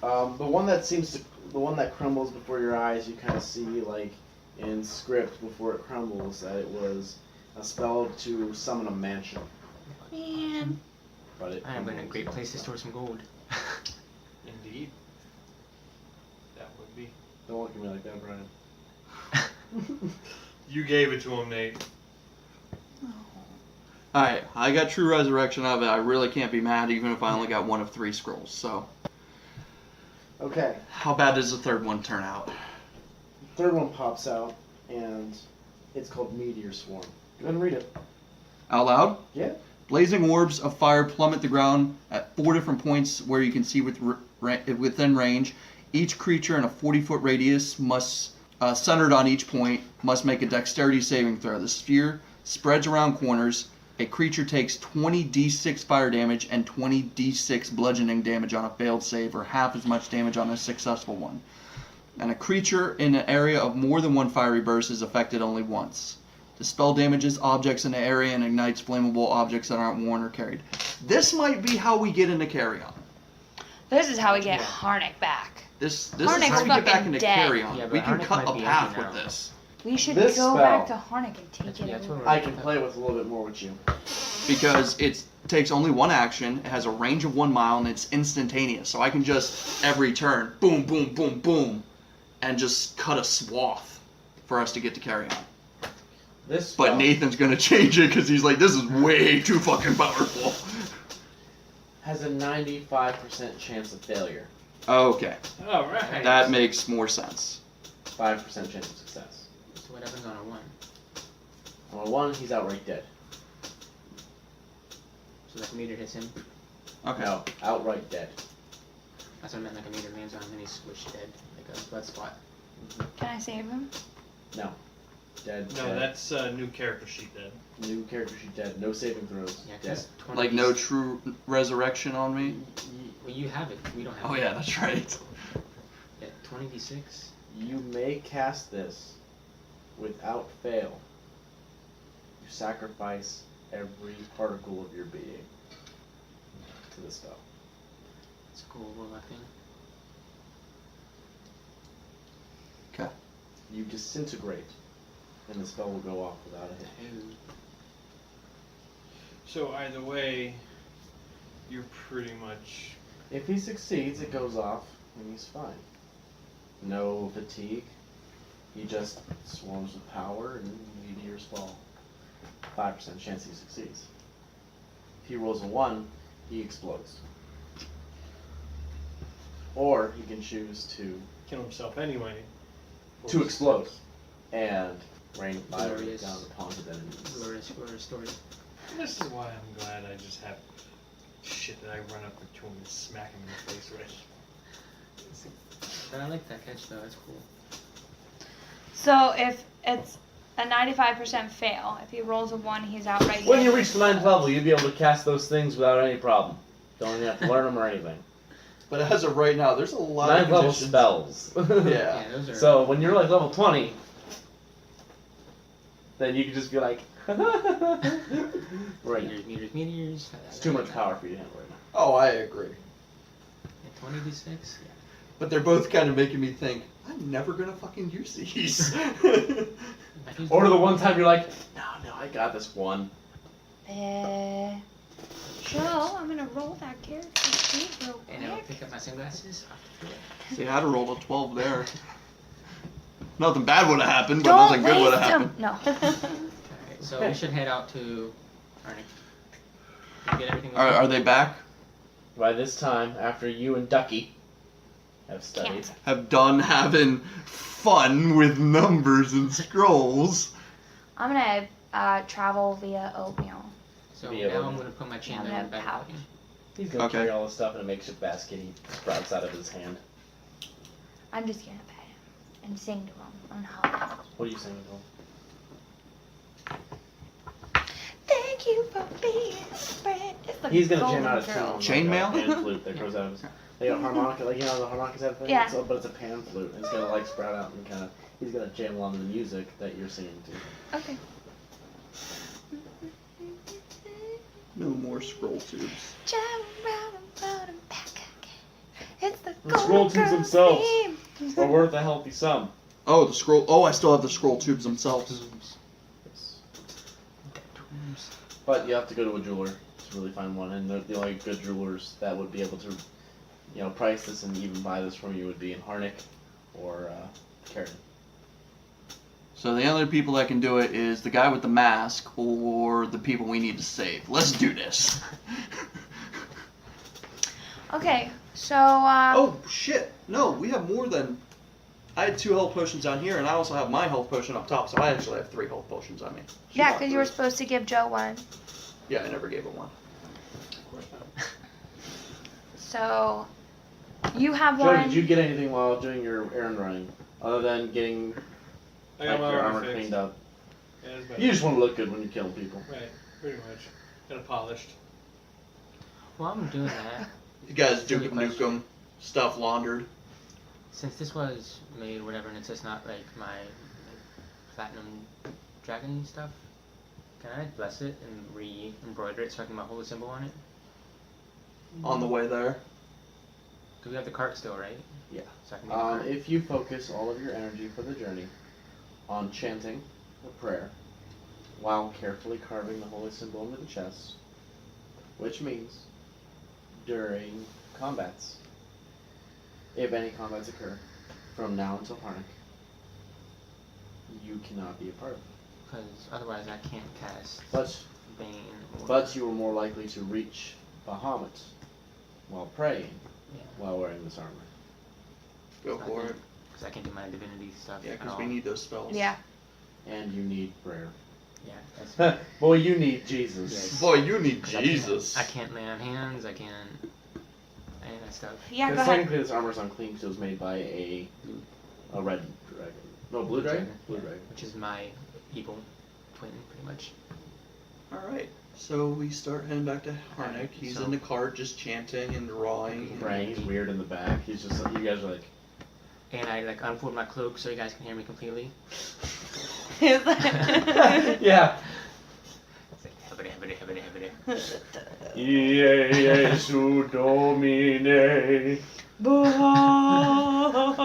The one that crumbles before your eyes, you kind of see like in script before it crumbles that it was a spell to summon a mansion. Man. But it I am in a crumbles. great place to store some gold. Indeed. That would be. Don't look at me like that, Brian. You gave it to him, Nate. Alright, I got True Resurrection of it. I really can't be mad even if I only got one of 3 scrolls, so. Okay. How bad does the third one turn out? Third one pops out, and it's called Meteor Swarm. Go ahead and read it. Out loud? Yeah. Blazing orbs of fire plummet the ground at 4 different points where you can see within range. Each creature in a 40-foot radius must, centered on each point, must make a dexterity saving throw. The sphere spreads around corners. A creature takes 20 d6 fire damage and 20 d6 bludgeoning damage on a failed save, or half as much damage on a successful one. And a creature in an area of more than one fiery burst is affected only once. The spell damages objects in the area and ignites flammable objects that aren't worn or carried. This might be how we get into Carrion. This is how we get Yeah. Harnick back. This is Harnick's how we get back fucking into dead. Carrion. Yeah, but We can Harnick cut might a be path empty with now. this. We should This go spell- back to Harnick and take it That's over. what I can play with a little bit more with you. Because it takes only one action, it has a range of 1 mile, and it's instantaneous. So I can just, every turn, boom, boom, boom, boom, and just cut a swath for us to get to Carrion. This But spell Nathan's gonna change it because he's like, this is way too fucking powerful. has a 95% chance of failure. Okay, All right. that makes more sense. 5% chance of success. So what happens on a 1? On a 1, he's outright dead. So like a meter hits him. Okay. No, outright dead. That's what I meant, like a meter lands on him and he's squished dead. Like a blood spot. Can I save him? No. Dead. No, dead. that's new character sheet then. New character sheet dead. No saving throws. Yeah, dead. because 20 Like no true resurrection on me? Well, you have it. We don't have Oh it. yeah, that's right. Yeah, 20d6. You may cast this without fail. You sacrifice every particle of your being to the spell. It's a cool roll, I think. You disintegrate, and the spell will go off without a hit. So either way, you're pretty much. If he succeeds, it goes off, and he's fine. No fatigue. He just swarms with power, and meteors fall. 5% chance he succeeds. If he rolls a 1, he explodes. Or he can choose to Kill himself anyway. explode and rain fire Glorious. down upon his enemies. Glorious story. This is why I'm glad I just have shit that I run up to him and smack him in the face with. But I like that catch though, that's cool. So if it's a 95% fail, if he rolls a 1, he's outright When dead. you reach the 9th level, you'll be able to cast those things without any problem. Don't even have to learn them or anything. But as of right now, there's a lot 9th of level conditions. spells. Yeah. Yeah, those are. So when you're like level 20, then you can just be like, right. Meteors. It's too much power for you to handle right now. Oh, I agree. Yeah, 20d6? Yeah. But they're both kind of making me think, I'm never gonna fucking use these. I've used Or them. the one time you're like, no, I got this one. Joe, I'm gonna roll that character sheet real And I'll quick. pick up my sunglasses off the floor. See, I'd have rolled a 12 there. Nothing bad would have happened, but Don't nothing good would waste have them. happened. No. Alright, so we should head out to Arnick. Did you get everything? Are they back? By this time, after you and Ducky have studied, Have done having fun with numbers and scrolls. I'm gonna travel via oatmeal. So Be now able I'm to- gonna put my chain I'm down gonna in the back pouch. pocket. he's gonna Okay. carry all this stuff in a makeshift basket he sprouts out of his hand. I'm just gonna pet him and sing to him on how. What are you saying, Tom? Thank you for being a friend. It's the He's gonna Golden jam out a Girls. tune. Chainmail? Like a pan flute that grows out of his. Like a harmonica, like you know the harmonicas have things. Yeah. So, but it's a pan flute, and it's gonna like sprout out and kind of. He's gonna jam along to the music that you're singing to. Okay. No more scroll tubes. Jam around and round and back again. It's the The scroll Golden tubes Girls themselves. theme. Are worth a healthy sum. Oh, the scroll. Oh, I still have the scroll tubes themselves. But you have to go to a jeweler to really find one, and the only good jewelers that would be able to, price this and even buy this from you would be in Harnick or Karen. So the other people that can do it is the guy with the mask or the people we need to save. Let's do this. Okay, so Oh shit! No, we have more than. I had 2 health potions down here, and I also have my health potion up top, so I actually have 3 health potions on me. yeah, because you were supposed to give Joe one. Yeah, I never gave him one. So you have Joe, one. did you get anything while doing your errand running, other than getting I got my your armor armor fixed. cleaned up? Yeah, it's better. You just want to look good when you're killing people. Right, pretty much. Got it polished. While I'm doing that, You guys Silly Duke Nukem stuff laundered. since this was made or whatever, and it's just not like my platinum dragon stuff, can I bless it and re-embroider it so I can get my holy symbol on it? On the way there. Cause we have the cart still, right? Yeah. So I can make a cart. If you focus all of your energy for the journey on chanting a prayer while carefully carving the holy symbol into the chest, which means during combats, if any combats occur from now until Harnick, you cannot be a part of it. Because otherwise I can't cast But Bane. Or, But you are more likely to reach Bahamut while praying yeah, while wearing this armor. Go for it. because I can't do my divinity stuff. Yeah, at because all. we need those spells. Yeah. And you need prayer. Yeah, that's Boy, you need Jesus. Yes. Boy, you need 'cause Jesus. I can't lay on hands. I can't any of that stuff. Yeah, go Because ahead. technically this armor's unclean because it was made by a red dragon. No, blue dragon? Blue dragon. Which is my evil twin, pretty much. Alright, so we start heading back to Harnick. He's So- in the cart just chanting and drawing. Praying, he's weird in the back. He's just like, you guys are like, And I like unfold my cloak so you guys can hear me completely. yeah. It's like hibbity, hibbity, hibbity, hibbity. Iesu Domine.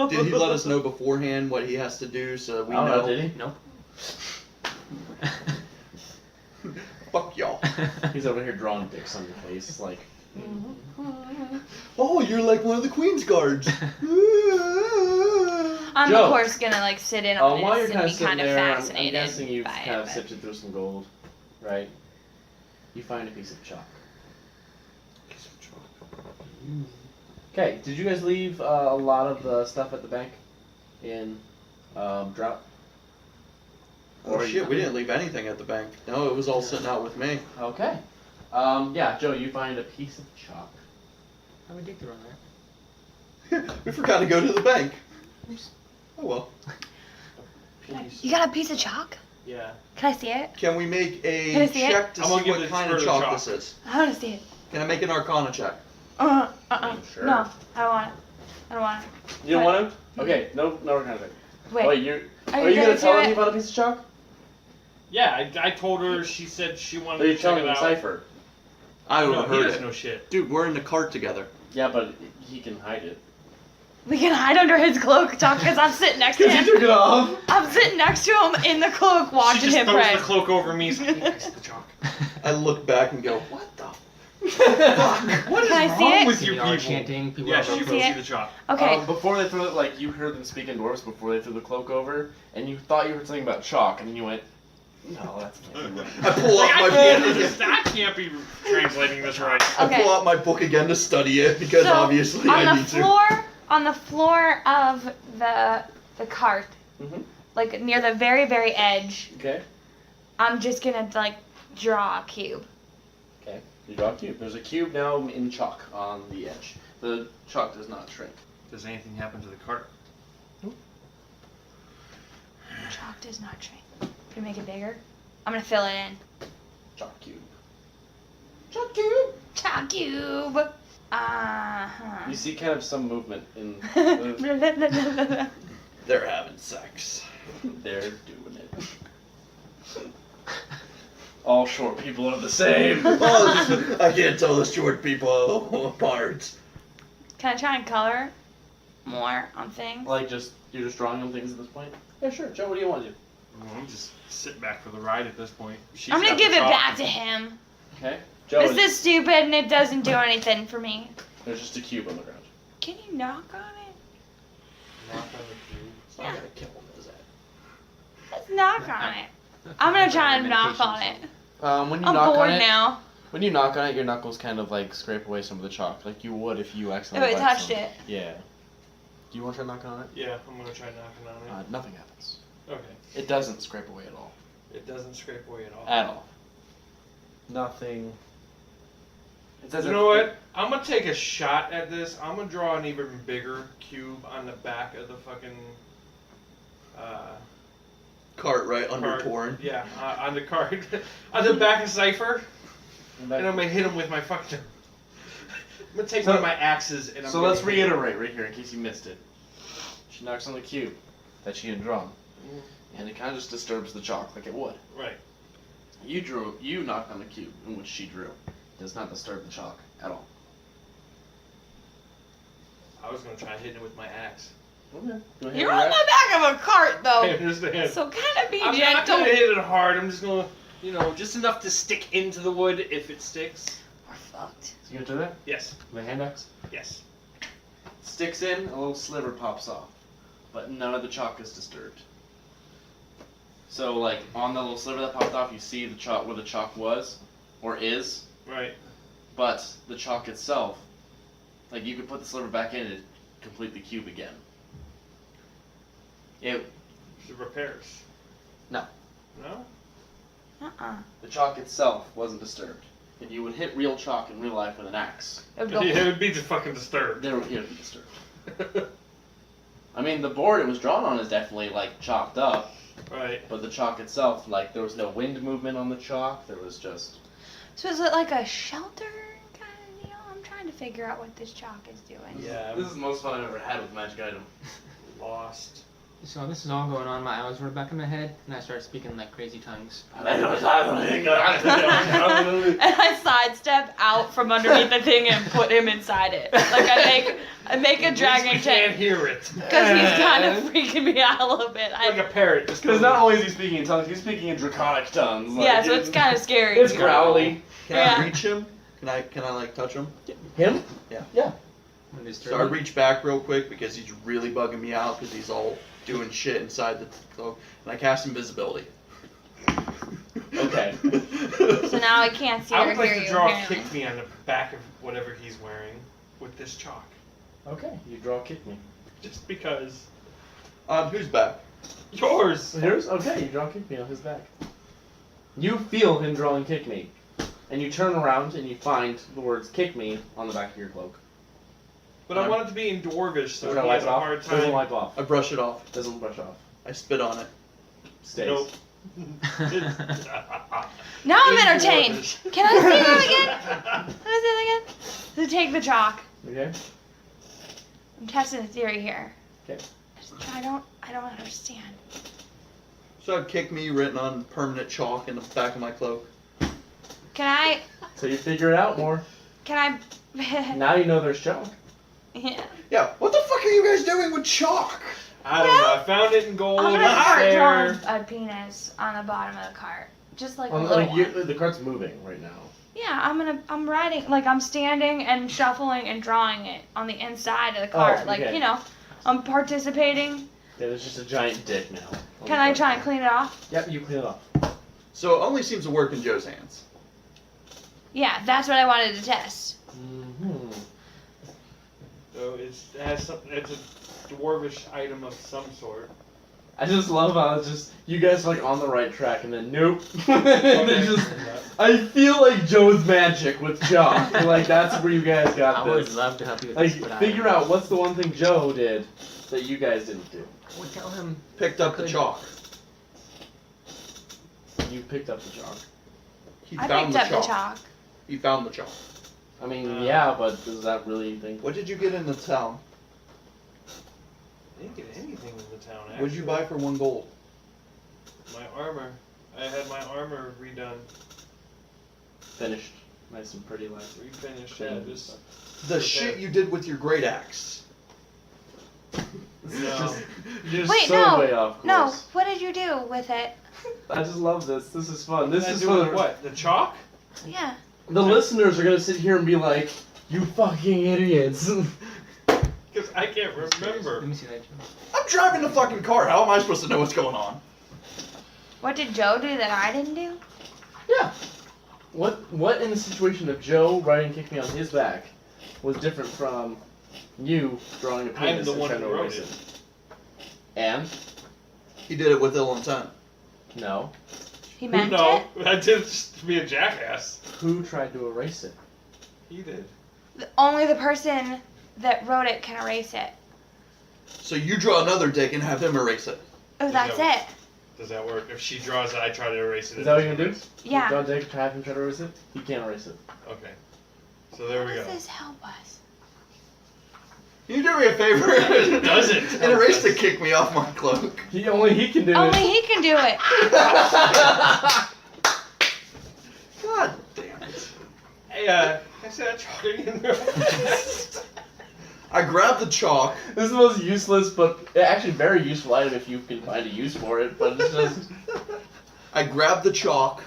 Did he let us know beforehand what he has to do so we I don't know? know, did he? Nope. Fuck y'all. He's over here drawing dicks on your face, like, Oh, you're like one of the Queen's guards. I'm Joe. of course gonna like sit in on while this you're and kind of be kind sitting of there, I'm fascinated guessing you've by kind it. of sifted through some gold, right? You find a piece of chalk. Okay, did you guys leave a lot of the stuff at the bank in Drought? Oh shit, we didn't leave anything at the bank. No, it was all sitting out with me. Okay. Yeah, Joe, you find a piece of chalk. How would dig through on that? We forgot to go to the bank. Oh well. You got a piece of chalk? Yeah. Can I see it? Can we make Can I a see it? check to I'm see gonna give what it kind of further chalk chalk. this is? I want to see it. Can I make an Arcana check? Sure. No, I don't want it. I don't want it. You don't want him? Okay, no kind of thing. Wait. Wait, you Are are you you gonna gonna tell do him it? you found a piece of chalk? Yeah, I told her, she said she wanted Or are you to check telling it him out. Cipher? I No, he overheard doesn't it. know shit. Dude, we're in the cart together. Yeah, but he can hide it. We can hide under his cloak, Tom, because I'm sitting next to Because he him. took it off. I'm sitting next to him in the cloak, She watching just him throws pray. the cloak over me. So I see the chalk. I look back and go, what the What is Can I see wrong it? with See you the people? art chanting, people Yeah, are she real can see see it? the chalk. Okay. Before they threw it, like, you heard them speak in Dwarves before they threw the cloak over, and you thought you heard something about chalk, and then you went, no, that's can't be right. I pull Like, out my I book. can't be translating this right. I Okay. pull out my book again to study it because So, obviously I need to. On the floor of the cart, Mhm. like near the very, very edge, Okay. I'm just gonna like draw a cube. Okay. You draw a cube. There's a cube now in chalk on the edge. The chalk does not shrink. Does anything happen to the cart? Chalk does not shrink. Can you make it bigger? I'm gonna fill it in. Chalk cube. Chalk cube. Chalk cube. You see kind of some movement in. They're having sex. They're doing it. All short people are the same. Oh, I can't tell the short people apart. Can I try and color more on things? Like you're just drawing them things at this point? Yeah, sure. Joe, what do you want to do? I'm just sitting back for the ride at this point. She's I'm gonna got the give it chalk. back to him. Okay. Joe, This is stupid and it doesn't do anything for me. there's just a cube on the ground. Can you knock on it? Knock on the cube. It's not Yeah. gonna kill him, is it? Let's knock on it. I'm gonna try and knock on it. When you I'm knock on bored it, now. when you knock on it, your knuckles kind of like scrape away some of the chalk, like you would if you If accidentally. I bite touched some. it. Yeah. Do you want to try knocking on it? Yeah, I'm gonna try knocking on it. Nothing happens. Okay. It doesn't scrape away at all. It doesn't scrape away at all. At all. Nothing. It says You know what? I'm gonna take a shot at this. I'm gonna draw an even bigger cube on the back of the fucking Cart right under card. Torin. Yeah, on the card, on the back of Cypher, and I'm gonna hit him with my fucking. I'm gonna take So- one of my axes and I'm So gonna let's hit him. reiterate right here in case you missed it. She knocks on the cube that she had drawn, and it kind of just disturbs the chalk like it would. Right. You knocked on the cube in which she drew. It does not disturb the chalk at all. I was gonna try hitting it with my axe. Okay. You're on the back of a cart I though. understand. So kind of be I'm not gentle. gonna hit it hard. I'm just gonna, just enough to stick into the wood if it sticks. We're fucked. So you gonna do that? Yes. With a hand axe? Yes. Sticks in, a little sliver pops off, but none of the chalk is disturbed. So like on the little sliver that popped off, you see the chalk where the chalk was, or is, Right. but the chalk itself, like you could put the sliver back in and complete the cube again. It The repairs. No. No. the chalk itself wasn't disturbed. If you would hit real chalk in real life with an axe, It would go. It would be just fucking disturbed. it would be disturbed. I mean, the board it was drawn on is definitely like chalked up. Right. But the chalk itself, like, there was no wind movement on the chalk. There was just... So is it like a shelter kind of deal? I'm trying to figure out what this chalk is doing. Yeah. This is the most fun I've ever had with Magic Item. Lost. So this is all going on. My eyes were back in my head, and I started speaking like crazy tongues. And I sidestep out from underneath the thing and put him inside it. Like I make a dragon We can't tank hear it. because he's kind of freaking me out a little bit. Like a parrot. Just Because not only is he speaking in tongues, he's speaking in draconic tongues. Like, yeah, so it's kind of scary. It's growly. Can Yeah. I reach him? Can I like touch him? Him? Yeah. Yeah. When it's So I reach back real quick because he's really bugging me out because he's all doing shit inside the cloak, and I cast invisibility. Okay. So now I can't see I or would like hear to you. draw apparently. kick me on the back of whatever he's wearing with this chalk. Okay, you draw kick me. Just because. Who's back? Yours! Here's, okay, you draw kick me on his back. You feel him drawing kick me. And you turn around and you find the words kick me on the back of your cloak. But I want it to be in Dwarvish, so Doesn't he wipe has it a off. hard Doesn't time. wipe off. I brush it off. Doesn't brush off. I spit on it. Stays. Nope. Now I'm In entertained. Dwarvish. Can I see that again? Can I see that again? So take the chalk. Okay? I'm testing the theory here. Okay. I don't understand. So I have kick me written on permanent chalk in the back of my cloak. Can So you figure it out more. I? Now you know there's chalk. Yeah. Yeah, what the fuck are you guys doing with chalk? I don't know. I found it in gold. I'm gonna It's start there. drawing a penis on the bottom of the cart, just like a little one. The cart's moving right now. Yeah, I'm writing, like I'm standing and shuffling and drawing it on the inside of the cart, like okay. I'm participating. Yeah, there's just a giant dick now. Can I try and clean it off? Yep, you clean it off. So it only seems to work in Joe's hands. Yeah, that's what I wanted to test. Mm-hmm. So it has something. It's a dwarvish item of some sort. I just love how it's just you guys are like on the right track and then nope. And they just I feel like Joe's magic with chalk. Like that's where you guys got I would this. love to help you with Like this, but figure out what's the one thing Joe did that you guys didn't do. I would tell him. Picked up the Good. chalk. You picked up the chalk. He I found picked the up chalk. the chalk. He found the chalk. I mean, yeah, but does that really think? What did you get in the town? I didn't get anything in the town. Actually. What did you buy for 1 gold? My armor. I had my armor redone. Finished. Nice and pretty like. We finished. Yeah, just. The shit you did with your great axe. No. You're Wait, so no, way off course. No, what did you do with it? I just love this. This is fun. This This is is fun. what? The chalk? Yeah. The listeners are gonna sit here and be like, "You fucking idiots." Because I can't remember. Let me see that. Joe. I'm driving the fucking car. How am I supposed to know what's going on? What did Joe do that I didn't do? Yeah. What in the situation of Joe riding kick me on his back was different from you drawing a I'm penis the and one trying who to wrote erase it. it? And He did it with ill intent. no, He meant No, it? I did just to be a jackass. who tried to erase it? He did. Only the person that wrote it can erase it. So you draw another dick and have him erase it. Oh, that's No. it. Does that work? If she draws it, I try to erase it. Is that what you're gonna do? Yeah. John Dick have him try to erase it? He can't erase it. Okay. So there we How go. does this help us? Can you do me a favor? It doesn't. And erase to kick me off my cloak. He can do Only it. he can do it. God damn it. Hey, can I say that chalk again? I grabbed the chalk. This is the most useless, but actually very useful item if you can find a use for it. But it's just I grabbed the chalk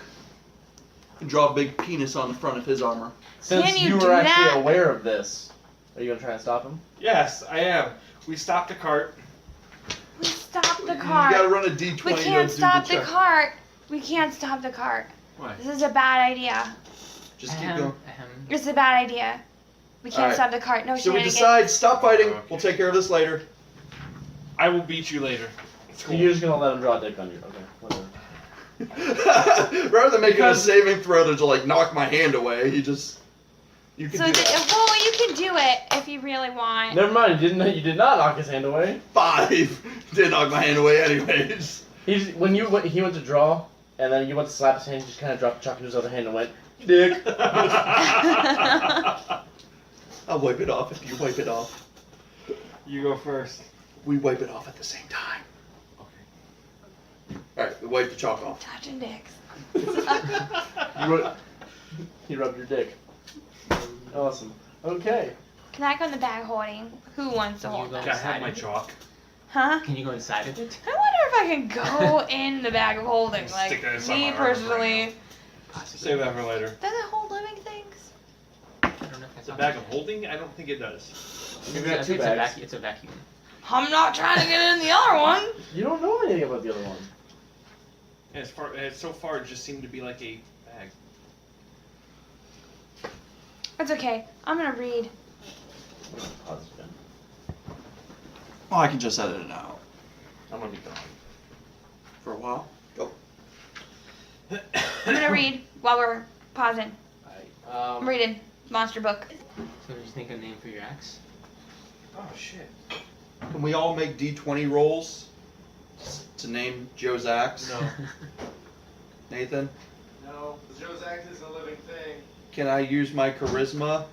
and draw a big penis on the front of his armor. since Can you you do were actually that? aware of this, are you gonna try and stop him? Yes, I am. We stopped the cart. We stopped the You gotta cart. run a D20 We to can't do stop the check. cart. We can't stop the cart. Why? This is a bad idea. Just keep Ahem, going. ahem. It's a bad idea. We can't Alright. stop the cart. No So we shenanigans. decide, stop fighting. Okay. We'll take care of this later. I will beat you later. It's cool. You're just gonna let him draw a dick on you. Okay, whatever. Rather than making a Because- saving throw to like knock my hand away, you can So do the, that. well, you can do it if you really want. Never mind. You did not knock his hand away. 5 did knock my hand away anyways. He went to draw, and then you went to slap his hand. He just kind of dropped the chalk in his other hand and went, "Dick." I'll wipe it off if you wipe it off. You go first. We wipe it off at the same time. Okay. Alright, we wipe the chalk off. Touching dicks. He rubbed your dick. Awesome. Okay. Can I go in the bag holding? Who wants to Can you hold go that? Can I have my inside? chalk? Huh? Can you go inside of it? I wonder if I can go in the bag of holding. Stick Like, that inside me my arm right personally. Possibly. Save that for later. Does it hold living things? I don't know if that's The bag of holding? I don't think it does. You've got two it's bags. It's a vacuum. I'm not trying to get in the other one. You don't know anything about the other one. And so far, it just seemed to be like a bag. It's okay. I'm gonna read. Pause it again. Oh, I can just edit it out. I'm gonna be gone. For a while. Go. I'm gonna read while we're pausing. I'm Um, reading monster book. So did you think of a name for your axe? Oh shit. Can we all make D20 rolls to name Joe's axe? No. Nathan? no, Joe's axe is a living thing. Can I use my charisma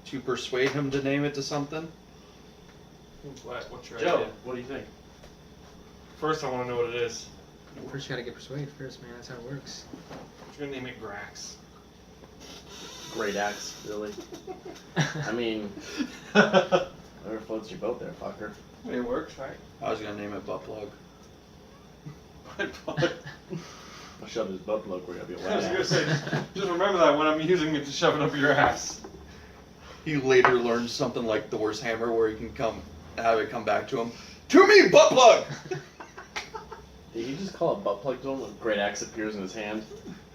to persuade him to name it to something? What's your Joe, idea? what do you think? First, I want to know what it is. First, you gotta get persuaded first, man. That's how it works. I'm gonna name it Grax. Great axe, really. I mean, whatever floats your boat there, fucker. It works, right? I was gonna name it butt plug. I'll shove his butt plug where you'll be a I was wet gonna ass. say, just remember that when I'm using it to shove it up your ass. He later learned something like Thor's hammer where he can have it come back to him. To me, butt plug! Did he just call a butt plug to him when a great axe appears in his hand?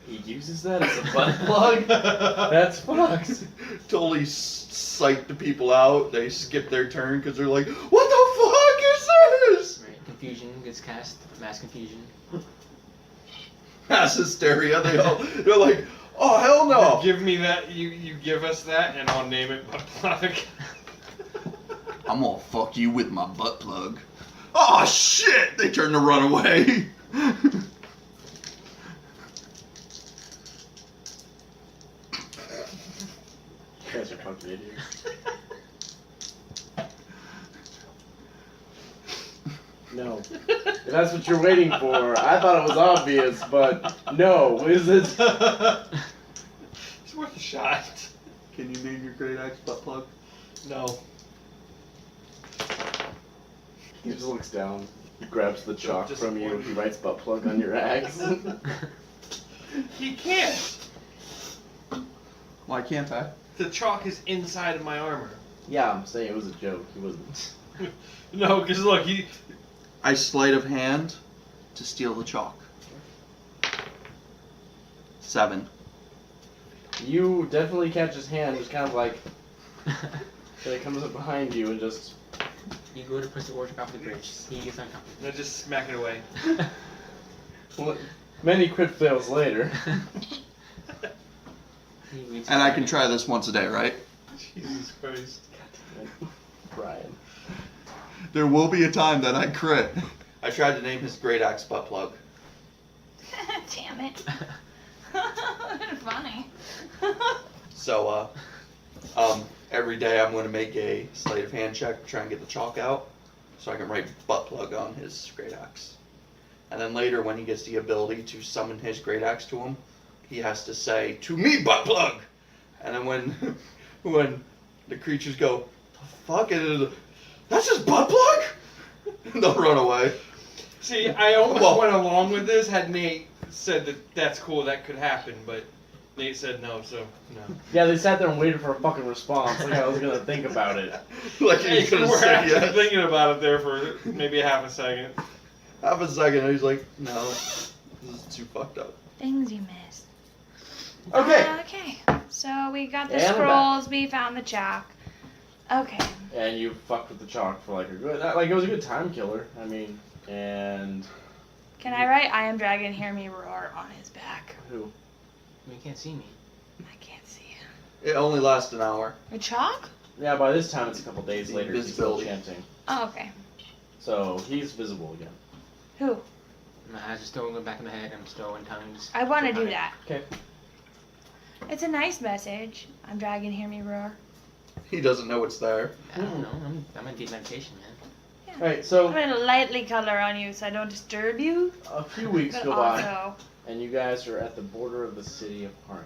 He uses that as a butt plug? That's fucked. Totally psyched the people out. They skip their turn because they're like, what the fuck is this? Right. Confusion gets cast. Mass confusion. Mass hysteria. They're like, oh hell no. Give me that. You give us that, and I'll name it butt plug. I'm gonna fuck you with my butt plug. Oh shit! They turn to run away. You guys are fucking idiots. No. If that's what you're waiting for, I thought it was obvious, but no, is it? It's worth a shot. great axe butt plug? No. He just looks down, he grabs the chalk Just from you, one. he writes butt plug on your axe. He can't. Why can't I? The chalk is inside of my armor. Yeah, I'm saying it was a joke. He wasn't. No, because look, he. I sleight of hand to steal the chalk. 7. You definitely catch his hand, just kind of like, so he comes up behind you and just. You go to push the orc off the bridge. He gets uncomfortable. I just smack it away. Well, many crit fails later. He reaches And I down can try this once a day, right? Jesus Christ. Brian. There will be a time that I crit. I tried to name his great axe butt plug. Damn it. Funny. So, every day I'm going to make a sleight of hand check to try and get the chalk out, so I can write butt plug on his great axe. And then later, when he gets the ability to summon his great axe to him, he has to say, "To me, butt plug!" And then when the creatures go, "The fuck is it? That's his butt plug!" They'll run away. See, I almost Well- went along with this had Nate said that that's cool, that could happen, but Nate said no, so no. Yeah, they sat there and waited for a fucking response. Like I was gonna think about it. Like Hey, he's gonna we're say actually yes. thinking about it there for maybe a half a second. Half a second, and he's like, "No, this is too fucked up." Things you missed. Okay. Okay. So we got the And we're scrolls. We found the chalk. Okay. And you fucked with the chalk for like a good, like it was a good time killer. I mean, and Can I write "I am dragon, hear me roar" on his back? who? You can't see me. I can't see it. It only lasts an hour. A chalk? Yeah, by this time it's a couple days The later. He's still invisibility. chanting, Oh, okay. so he's visible again. Who? My eyes are still in the back of my head. I'm still in tongues. I want to Still do tongue. that. Okay. It's a nice message. I'm dragon, hear me roar. He doesn't know it's there. I don't know. I'm in deep meditation, man. Alright, so I'm gonna lightly color on you so I don't disturb you, a few weeks but go by, also and you guys are at the border of the city of Harnik.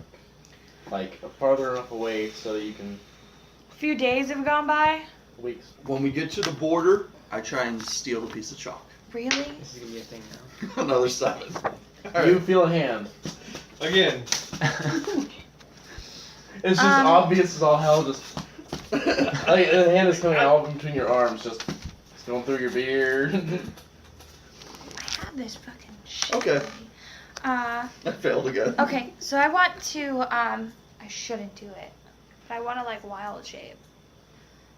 Like, farther enough away so that you can. a few days have gone by. Weeks. When we get to the border, I try and steal the piece of chalk. Really? This is gonna be a thing now. Another 7. You feel a hand. Again, It's just obvious as all hell, just. Like, the hand is coming out from between your arms, just going through your beard. I have this fucking shit. Okay. Uh, I failed again. okay, so I want to, I shouldn't do it, but I want to, like, wild shape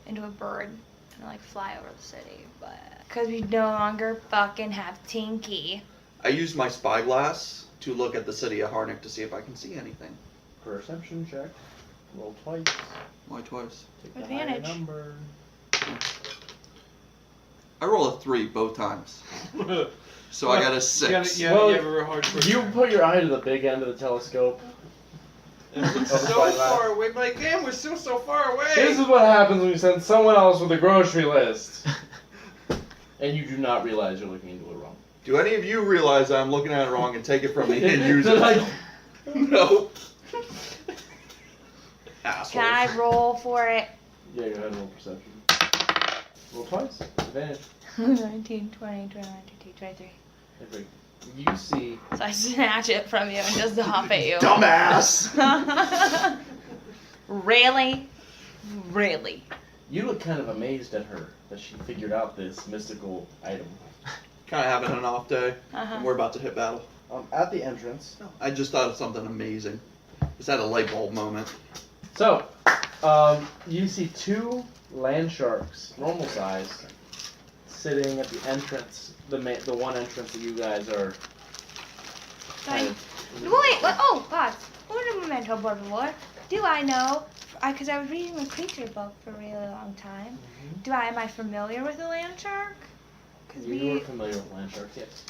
into a bird and, like, fly over the city, but, because we no longer fucking have Tinky. I use my spyglass to look at the city of Harnik to see if I can see anything. Perception check. Roll twice. Why twice? Take the higher Advantage. number. I roll a 3 both times. So I got a 6. Well, you have a real hard choice. You put your eye to the big end of the telescope. It's Oh, so spyglass. far away, but like, damn, we're still so far away. This is what happens when you send someone else with a grocery list. And you do not realize you're looking into it wrong. Do any of you realize I'm looking at it wrong and take it from me and use They're it? like, No. Assholes. Can I roll for it? yeah, go ahead and roll perception. Roll twice. Advantage. 19, 20, 21, 22, 23. Perfect. You see, So I snatch it from you and just hop at you. Dumbass! Really? Really? you look kind of amazed at her that she figured out this mystical item. Kind of having an off day. Uh-huh. And we're about to hit battle. At the entrance. I just thought of something amazing. Just had a light bulb moment. So, you see 2 land sharks, normal size, sitting at the entrance, the one entrance that you guys are. Like, wait, what? Oh, God. Un momento, por favor. Do I know? Because I was reading the creature book for a really long time. Am I familiar with the land shark? Because You are familiar with land sharks, yes.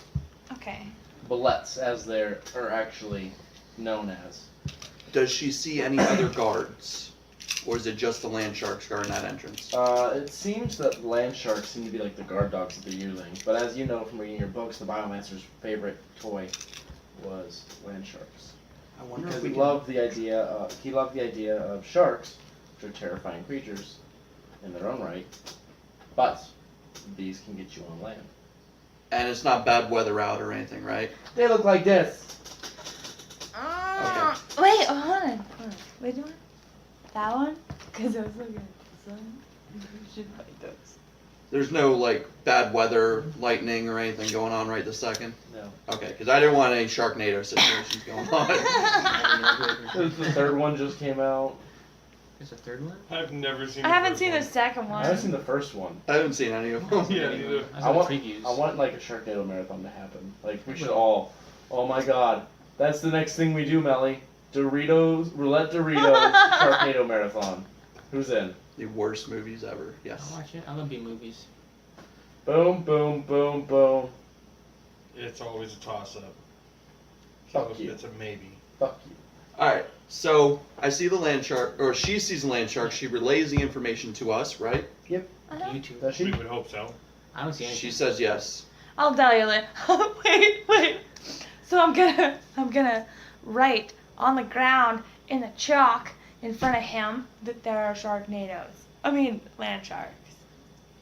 Okay. Bullets, as they're are actually known as. Does she see any other guards? Or is it just the land sharks guarding that entrance? It seems that land sharks seem to be like the guard dogs of the yearling, but as you know from reading your books, the Biomancer's favorite toy was land sharks. I wonder Because if we he can... loved the idea of sharks which are terrifying creatures in their own right, but these can get you on land. And it's not bad weather out or anything, right? They look like this. Wait, hold on. Which one? That one? Because I was looking at this one. You should fight those. There's no like bad weather, lightning, or anything going on right this second. No. Okay, because I didn't want any Sharknado situations going on. The third one just came out. There's a third one? I've never seen. I the haven't first seen one. the second I one. haven't seen the first one. I haven't seen any of them. Yeah, neither. I saw the want, previews. I want like a Sharknado marathon to happen. Like we should all. Oh my God, that's the next thing we do, Melly. Doritos, Roulette Doritos, Sharknado marathon. Who's in? The worst movies ever. Yes. I'll watch it. I love B-movies. Boom, boom, boom, boom. It's always a toss-up. Fuck you. It's a maybe. Fuck you. All right. So I see the land shark, or she sees the land shark. She relays the information to us, right? Uh-huh. YouTube. Does We she? would hope so. I don't see anything. She says yes. I'll tell you later. Wait. So I'm gonna write on the ground in the chalk in front of him that there are sharknadoes. I mean, land sharks.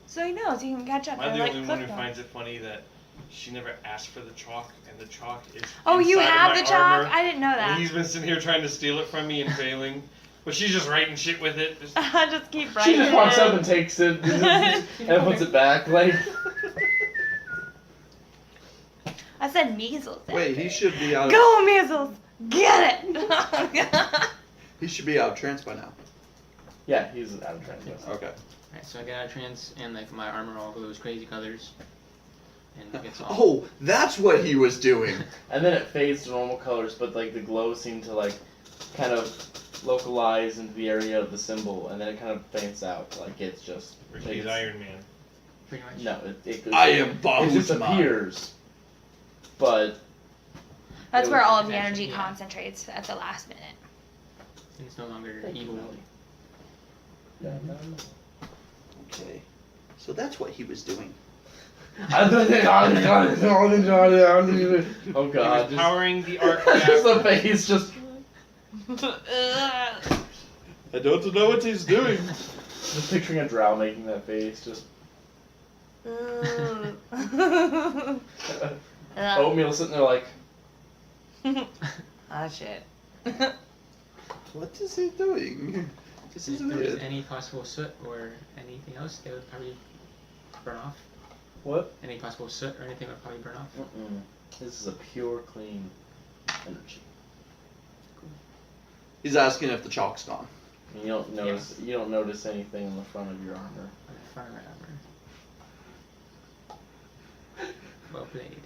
So he knows he can catch up. Am I They're the like only one who cliff finds it funny that she never asked for the chalk, and the chalk is Oh, you inside of have my the chalk? armor, I didn't know and that. he's been sitting here trying to steal it from me and failing. But she's just writing shit with it. Just- I just keep She writing. just walks it. up and takes it and puts it back. Like. I said measles. Wait, he should be out. Go measles! Get it! He should be out of trance by now. Yeah, he's out of trance. Okay. Alright, so I get out of trance and like my armor all goes crazy colors. And it gets all Oh, that's what he was doing. And then it fades to normal colors, but like the glow seemed to like kind of localize into the area of the symbol, and then it kind of fades out. Like it's just. He's Iron Man. pretty much. No, it goes. I am It Bahamut. disappears. But That's It where was all of the protection, energy yeah. concentrates at the last minute. And it's no longer Thank you, evil. Melly. Yeah, no. Okay. So that's what he was doing. Oh God! He was powering the arc Just reactor. the face, just I don't know what he's doing. picturing a drow making that face. Just oatmeal sitting there like. Ah, shit. What is he doing? This If is there was weird. any possible soot or anything else, they would probably burn off. What? Any possible soot or anything would probably burn off. This is a pure, clean energy. He's asking if the chalk's gone. And you don't notice. You don't notice anything on the front of your armor. On the front of my armor. Well played.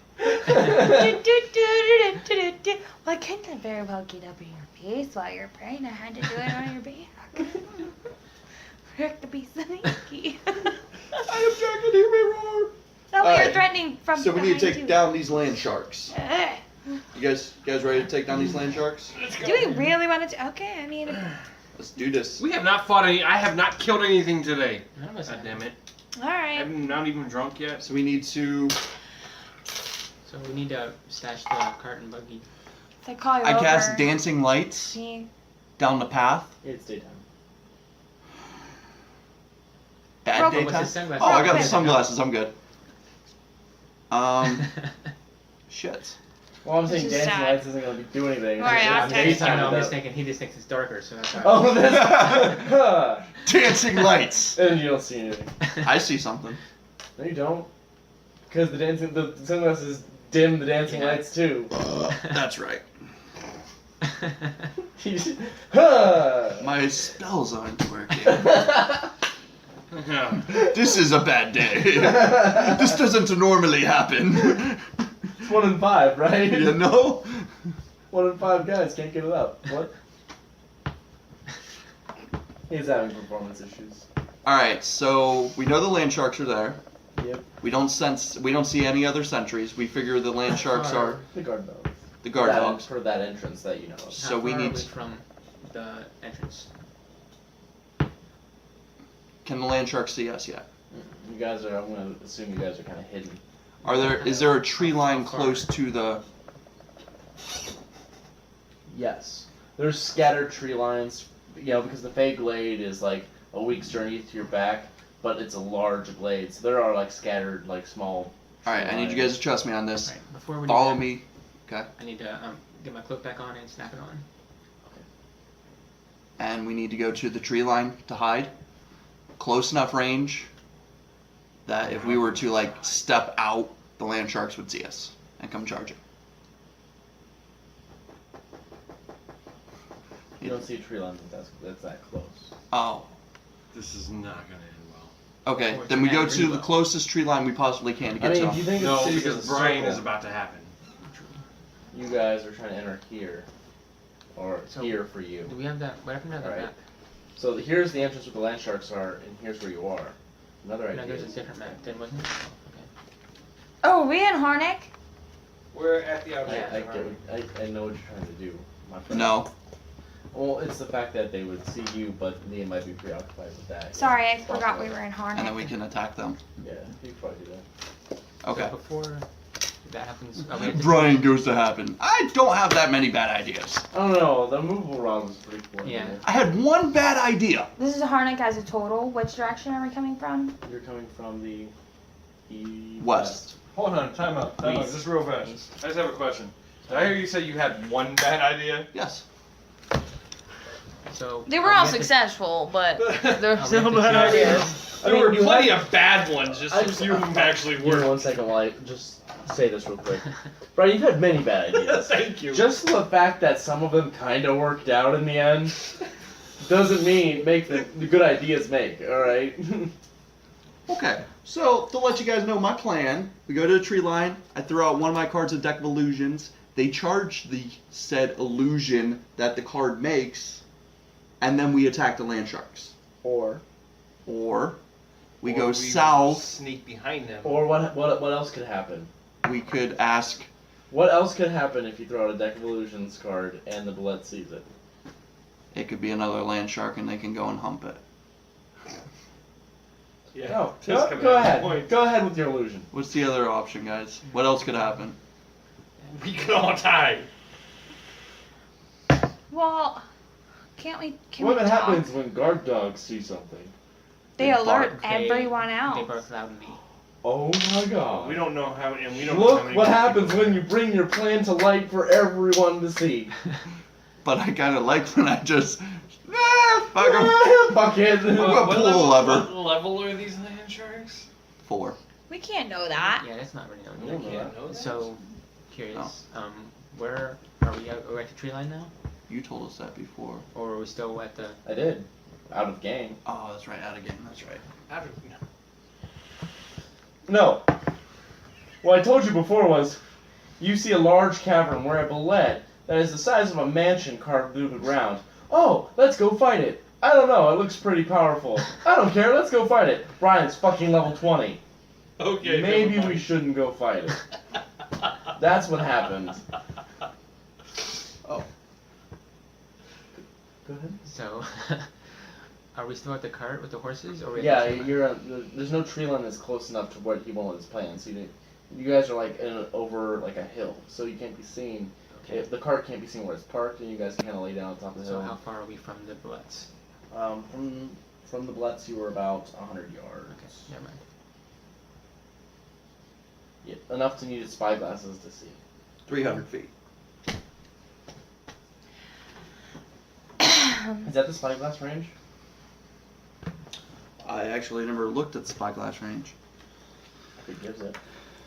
Well, I couldn't very well get up in your face while you're praying. I had to do it on your back. Rick the be sneaky. I am dragon, hear me roar. No, Alright, you're threatening from So we need to behind take you. down these land sharks. Ugh. You guys ready to take down these land sharks? Let's go. Do we really want to? Okay, I mean, Let's do this. We have not fought any. I have not killed anything today. None of us God have. damn it. all right. I'm not even drunk yet. So we need to. So we need to stash the cart and buggy. So I call you I over. cast dancing lights See? down the path. It's daytime. Bad Real But with daytime. the sunglasses. Oh, I got the quick. sunglasses. I'm good. Shit. Well, I'm saying This is dancing sad. lights isn't gonna be doing anything. Alright, It's I'll text daytime. I know, I'm just though. thinking he just thinks it's darker, so that's why. Oh, this. Dancing lights. And you don't see anything. I see something. No, you don't. Because the sunglasses dim the dancing Yeah. lights too. That's right. Huh. My spells aren't working. Yeah. This is a bad day. This doesn't normally happen. It's 1 in 5, right? You know? 1 in 5 guys can't get it up. What? He's having performance issues. Alright, so we know the land sharks are there. Yep. We don't see any other sentries. We figure the land sharks are The guard dogs. the guard That- dogs. For that entrance that you know of. So How we far need are we to- from the entrance. Can the land sharks see us yet? You guys are, I'm gonna assume you guys are kind of hidden. Is there a tree line close to the Yes. There's scattered tree lines because the Fey Glade is like a week's journey to your back, but it's a large glade, so there are like scattered like small. All right, I need you guys to trust me on this. Right, before we Follow do that, me. Okay. I need to get my cloak back on and snap it on. And we need to go to the tree line to hide. Close enough range that if we were to like step out, the land sharks would see us and come charging. You don't see a tree line that's that close. Oh. This is not gonna end well. Okay, Or then we go command to the Rebo. closest tree line we possibly can to get to if them. you think No, the city's because a Brian circle, is about to happen. you guys are trying to enter here, or So- here for you. Do we have that? What happened to that Right. map? So here's the entrance where the land sharks are, and here's where you are. Another idea. No, there's a is- different map. Then wasn't it? Okay. Oh, are we in Harnick? We're at the I, outskirts. I, get, I know what you're trying to do, my friend. No. Well, it's the fact that they would see you, but they might be preoccupied with that. Sorry, I forgot we were in Harnick. And then we can attack them. Yeah, you could probably do that. Okay. So before that happens, oh, we have to- Brian goes to happen. I don't have that many bad ideas. I don't know, the movable round is pretty cool. Yeah. I had one bad idea. This is Harnick as a total. Which direction are we coming from? You're coming from the West. Hold on, time out, Please. just real fast. I just have a question. Did I hear you say you had one bad idea? Yes. So They were we all have to- successful, but there Oh, were we still have to bad choose- ideas. I There mean, were you plenty have- of bad ones, just I a just- few of them actually Give me worked. 1 second while I just say this real quick. Brian, you've had many bad ideas. Thank you. Just the fact that some of them kind of worked out in the end doesn't mean make the good ideas make, alright? Okay. So to let you guys know my plan, we go to the tree line. I throw out one of my cards, a deck of illusions. They charge the said illusion that the card makes, and then we attack the land sharks. Or Or we Or go we south. Sneak behind them. what else could happen? We could ask. What else could happen if you throw out a deck of illusions card and the blood sees it? It could be another land shark, and they can go and hump it. Yeah. No, just go, coming go at the ahead. point. Go ahead with your illusion. What's the other option, guys? What else could happen? We could all die. Well, can't we? Can what we talk? happens when guard dogs see something? They They alert bark. everyone They else. bark loudly. Oh my god. We don't know how, and we don't know how Look many what people happens people- when you bring your plan to light for everyone to see. But I kind of like when I just. Fuck 'em. Fuck it. I'm gonna pull a lever. What level are these land sharks? 4. We can't know that. Yeah, that's not really known. We don't know that. know that. So curious. Oh. Where are we? Are we at the tree line now, You told us that before. or are we still at the? I did. Out of game. Oh, that's right. Out of game. That's right. I don't No. know. What I told you before was, you see a large cavern where a bullet that is the size of a mansion carved through the ground. Oh, let's go fight it. I don't know, it looks pretty powerful. I don't care, let's go fight it. Brian's fucking level 20. Okay. Maybe never we mind. shouldn't go fight it. That's what happened. Oh. Go ahead. So, are we still at the cart with the horses, or are we? Yeah, At the tree line? you're. There's no tree line that's close enough to where he won't his plan. So you guys are like over like a hill, so you can't be seen. Okay. If the cart can't be seen where it's parked, and you guys can kind of lay down on top of the So hill. how far are we from the bullets? From the Blitz, you were about 100 yards. Okay, never mind. Yeah, enough to need spyglasses to see. 300 feet. Is that the spyglass range? I actually never looked at the spyglass range. It gives it.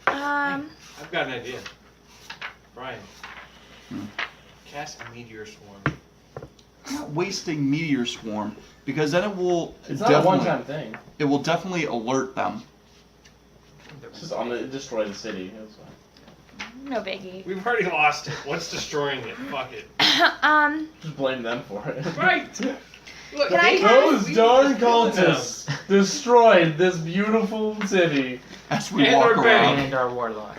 I've got an idea. Brian. Hmm. Cast a meteor swarm. I'm not wasting meteor swarm because then it will It's not a one-time thing. It will definitely alert them. It's just on the destroy the city. It was fine. No biggie. We've already lost it. What's destroying it? Fuck it. Just blame them for it. Right. Look, Can I they- Those we- darn we killed them. cultists destroyed this beautiful city As we And walk our around. bank. And our warlock.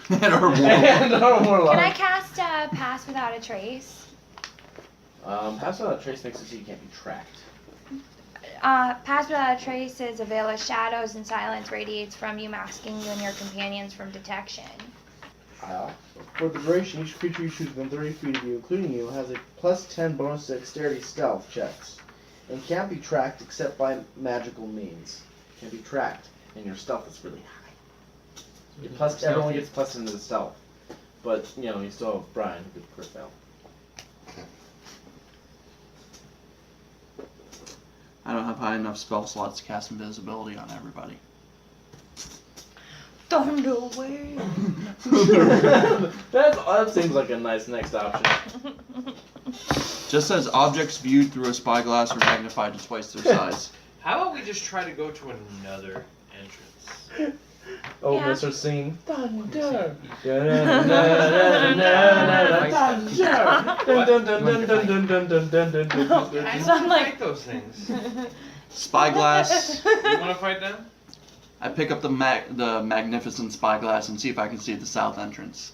And our warlock. and our warlock. Can I cast Pass Without a Trace? Pass without a trace makes it so you can't be tracked. Pass Without a Trace is a veil of shadows and silence radiates from you, masking you and your companions from detection. Yeah. For the duration, each creature you choose within 30 feet of you, including you, has a +10 bonus to dexterity stealth checks, and can't be tracked except by magical means. Can be tracked, and your stealth is really high. Mhm. Plus, everyone Stealthy. gets plus into the stealth, but you know you still have Brian who could crit fail. I don't have high enough spell slots to cast invisibility on everybody. Thunderwave. That seems like a nice next option. Just says objects viewed through a spyglass are magnified to twice their size. How about we just try to go to another entrance? Oh, Yeah. Mr. Singing thunder. I So I'm don't like- like those things. Spyglass. You want to fight them? I pick up the magnificent spyglass and see if I can see the south entrance.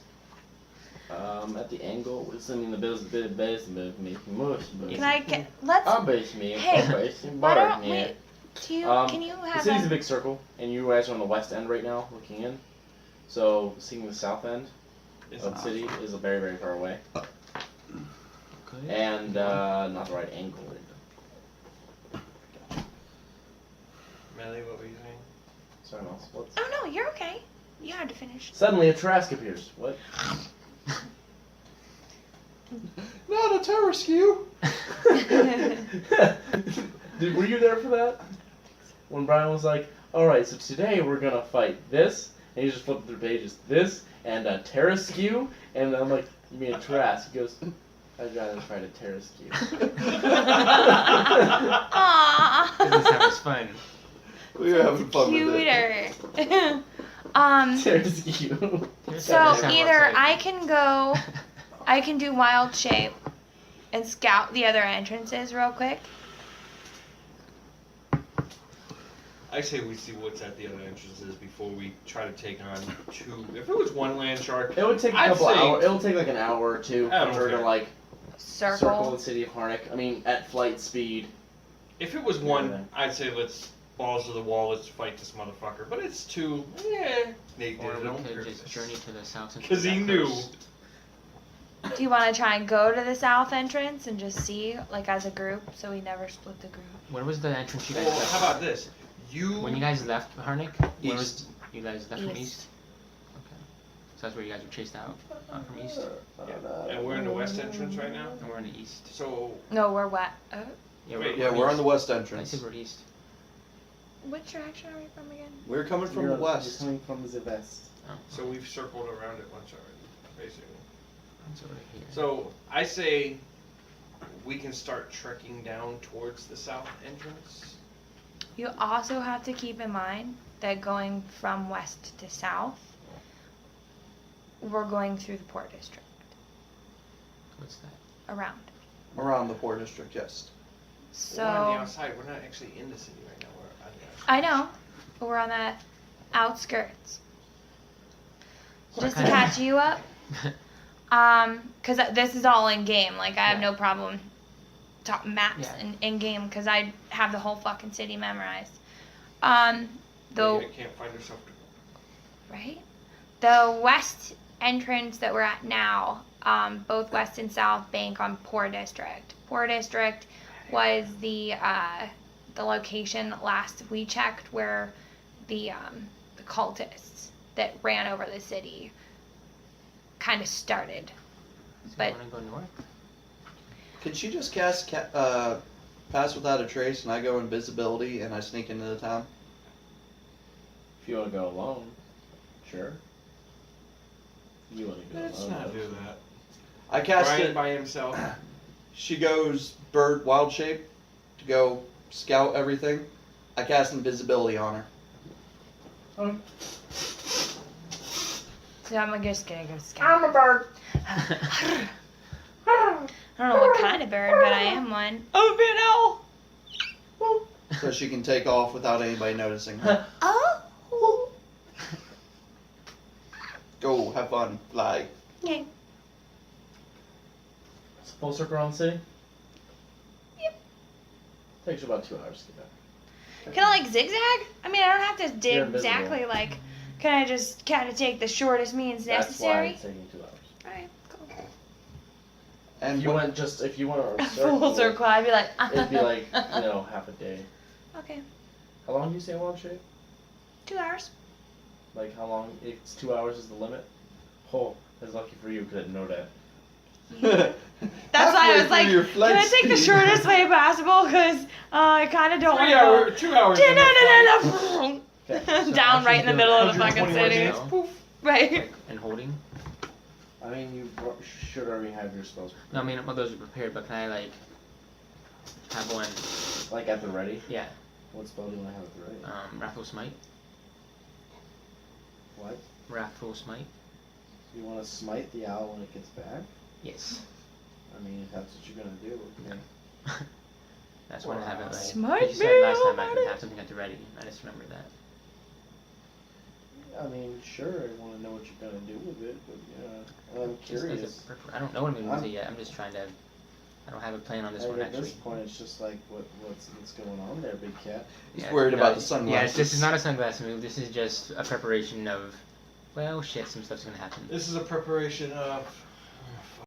At the angle, assuming the bit of base, making mush. Can I get? Let's. base me. Hey, why don't we? Do you? Can you The have city's a a? big circle, and you guys are on the west end right now, looking in. So seeing the south end of the city is very, very far away, Okay. and not the right angle. Melly, what were you saying? Sorry, Mouse. What's... Oh no, you're okay. You had to finish. Suddenly, a Trask appears. What? Not a terror skew. Were you there for that? When Brian was like, "All right, so today we're gonna fight this," and he just flipped through pages, this and a Terraskew, and I'm like, "You mean a Trask?" He goes, "I'd rather fight a Terraskew." Aww. This sounds fun. We were having fun with it. Cuter. Terraskew. So either I can go, I can do wild shape, and scout the other entrances real quick. I say we see what's at the other entrances before we try to take on two. If it was one land shark, It would take a I'd couple say- hours. It'll take like an hour or two I for don't her to care. like circle Circle. the city of Harnick. I mean, at flight speed. if it was one, Yeah. I'd say let's balls to the wall. Let's fight this motherfucker. But it's two. Yeah, Nate did Or it we on could purpose. just journey to the south. Because he knew. Do you want to try and go to the south entrance and just see, like as a group, so we never split the group? When was the entrance you guys Well, left? how about this? You. When you guys left Harnick? When was East. you guys left from East. east? Okay. So that's where you guys were chased out from east, And we're in the west entrance right now. and we're in the east. So No, we're wet. Oh, Yeah, Wait, Yeah, we're on east. the west I entrance. said we're east. which direction are we from again? We're coming from the You're west. coming from the west. Oh, so we've circled around it once already, basically. it's over here. So I say we can start trekking down towards the south entrance. You also have to keep in mind that going from west to south, we're going through the Port District, What's that? around. Around the Port District, yes. So We're on the outside. We're not actually in the city right now. We're on the outside. I know, but we're on the outskirts. Just to Okay. catch you up, because this is all in game. Like I have no problem top maps Yeah. in game because I have the whole fucking city memorized. Though I can't find herself. right, the west entrance that we're at now, both west and south bank on Poor District. Poor District was the location last we checked where the cultists that ran over the city kind of started. So But- you wanna go north? Can she just cast Pass Without a Trace and I go invisibility and I sneak into the town? If you want to go alone, sure. You want to go Let's alone. not though. do that. I cast Brian it. by himself. She goes bird wild shape to go scout everything. I cast invisibility on her. So I'm just gonna go scout. I'm a bird. I don't know what kind of bird, but I am one. Oh, bit owl. So she can take off without anybody noticing her. Oh. Go, have fun, fly. Okay. It's a full circle around the city? Yep. Takes you about 2 hours to get back. Can I like zigzag? I mean, I don't have to You're dig exactly invisible. like. can I just kind of take the shortest means That's why necessary? it's taking 2 hours. Alright, cool. And If you what- went if you went a A full circle, I'd be like, it'd be like, half a day. Okay, How long do you say launch shape? 2 hours. Like how long? It's 2 hours is the limit. Oh, that's lucky for you because I didn't know that. That's why I Halfway was like, through your can flight I take the speed. shortest way possible? Because I kind of don't want 3 to go. hours, 2 hours. No, in no, the no, flight. no, Okay. no. Down right in the middle of the fucking 121 city. minutes, poof. Right. And holding. I mean, you should already have your spells. No, I mean, well, those are prepared, but can I, like, have one? Like at the ready. Yeah. What spell do you want to have at the ready? Wrathful Smite. What? Wrathful Smite. You want to smite the owl when it gets back? Yes. I mean, if that's what you're gonna do. Okay. That's when I have it, like. Smite 'cause you said me, last time I almighty. could have something at the ready. I just remembered that. I mean, sure, I want to know what you're gonna do with it, but yeah, I'm Just as a curious. I don't know what I'm gonna do with I'm- it yet. I'm just trying to. I don't have a plan on this Like, one at this actually. point, it's just like, what's going on there, big cat? He's worried about the Yeah, sunglasses. this is not a sunglass move. This is just a preparation of. Well, shit, some stuff's gonna happen. This is a preparation of